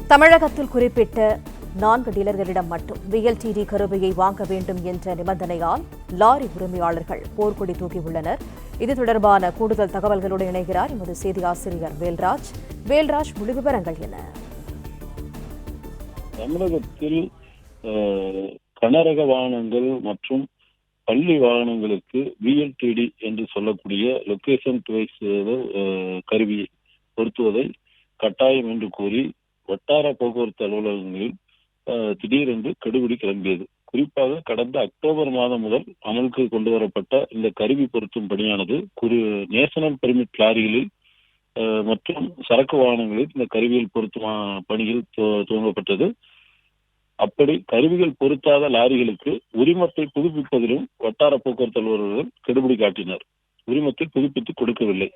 தமிழகத்தில் குறிப்பிட்ட 4 டீலர்களிடம் மட்டும் VLTD கருவியை வாங்க வேண்டும் என்ற நிபந்தனையால் லாரி உரிமையாளர்கள் போர்க்கொடி தூக்கியுள்ளனர். இது தொடர்பான கூடுதல் தகவல்களோடு இணைகிறார் எமது செய்தி ஆசிரியர் வேல்ராஜ். வேல்ராஜ், முழு விவரங்கள் என்ன? தமிழகத்தில் கனரக வாகனங்கள் மற்றும் பள்ளி வாகனங்களுக்கு VLTD என்று சொல்லக்கூடிய லொகேஷன் டிவைஸ் கருவி பொருத்துவதை கட்டாயம் என்று கூறி வட்டார போக்குவரத்து அலுவலகங்களில் திடீரென்று கெடுபிடி கிளம்பியது. குறிப்பாக கடந்த அக்டோபர் மாதம் முதல் அமலுக்கு கொண்டு வரப்பட்ட இந்த கருவி பொருத்தும் பணியானது நேஷனல் பெர்மிட் லாரிகளில் மற்றும் சரக்கு வாகனங்களில் இந்த கருவியில் பொருத்தும் பணிகள் துவங்கப்பட்டது. அப்படி கருவிகள் பொருத்தாத லாரிகளுக்கு உரிமத்தை புதுப்பிப்பதிலும் வட்டார போக்குவரத்து அலுவலர்கள் கெடுபிடி காட்டினர். உரிமத்தை புதுப்பித்து கொடுக்கவில்லை.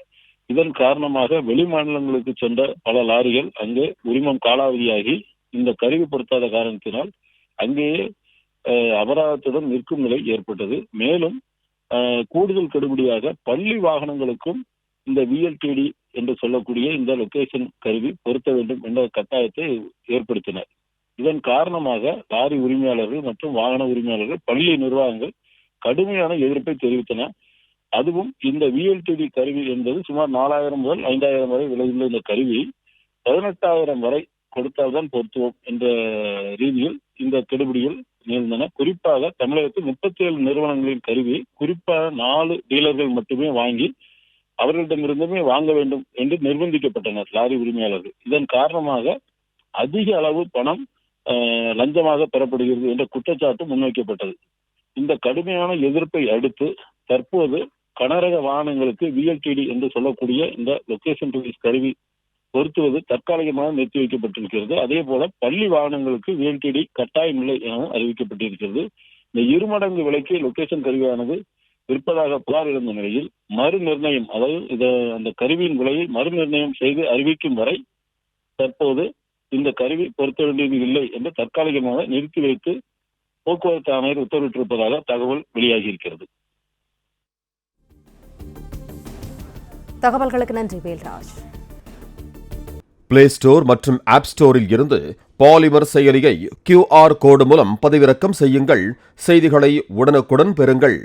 இதன் காரணமாக வெளி மாநிலங்களுக்கு சென்ற பல லாரிகள் அங்கே உரிமம் காலாவதியாகி இந்த கருவி பொருத்தாத காரணத்தினால் அங்கேயே அபராதத்துடன் நிற்கும் நிலை ஏற்பட்டது. மேலும் கூடுதல் கெடுபிடியாக பள்ளி வாகனங்களுக்கும் இந்த VLTD என்று சொல்லக்கூடிய இந்த லொகேஷன் கருவி பொருத்த வேண்டும் என்ற கட்டாயத்தை ஏற்படுத்தினர். இதன் காரணமாக லாரி உரிமையாளர்கள் மற்றும் வாகன உரிமையாளர்கள், பள்ளி நிர்வாகங்கள் கடுமையான எதிர்ப்பை தெரிவித்தன. அதுவும் இந்த VLTD கருவி என்பது சுமார் 4000 முதல் 5000 வரை விலையுள்ள இந்த கருவி 18,000 வரை கொடுத்தால்தான் பொருத்துவோம் என்ற ரீதியில் இந்த கெடுபிடிகள் நிகழ்ந்தன. குறிப்பாக தமிழகத்தில் 37 நிறுவனங்களின் கருவி குறிப்பாக 4 டீலர்கள் மட்டுமே வாங்கி அவர்களிடமிருந்துமே வாங்க வேண்டும் என்று நிர்பந்திக்கப்பட்டனர் லாரி உரிமையாளர்கள். இதன் காரணமாக அதிக அளவு பணம் லஞ்சமாக பெறப்படுகிறது என்ற குற்றச்சாட்டு முன்வைக்கப்பட்டது. இந்த கடுமையான எதிர்ப்பை அடுத்து தற்போது கனரக வாகனங்களுக்கு VLTD என்று சொல்லக்கூடிய இந்த லொகேஷன் டிவைஸ் கருவி பொருத்துவது தற்காலிகமாக நிறுத்தி வைக்கப்பட்டிருக்கிறது. அதே போல பள்ளி வாகனங்களுக்கு VLTD கட்டாயம் இல்லை எனவும் அறிவிக்கப்பட்டிருக்கிறது. இந்த 2 மடங்கு விலைக்கு லொகேஷன் கருவியானது விற்பதாக புகார் இருந்த நிலையில் மறு நிர்ணயம், அதாவது அந்த கருவியின் விலையை மறு நிர்ணயம் செய்து அறிவிக்கும் வரை தற்போது இந்த கருவி பொருத்த வேண்டியது இல்லை என்று தற்காலிகமாக நிறுத்தி வைத்து போக்குவரத்து ஆணையர் உத்தரவிட்டிருப்பதாக தகவல் வெளியாகியிருக்கிறது. தகவல்களுக்கு நன்றி வேல்ராஜ். பிளே ஸ்டோர் மற்றும் ஆப் ஸ்டோரில் இருந்து பாலிமர் செயலியை QR கோடு மூலம் பதிவிறக்கம் செய்யுங்கள். செய்திகளை உடனுக்குடன் பெறுங்கள்.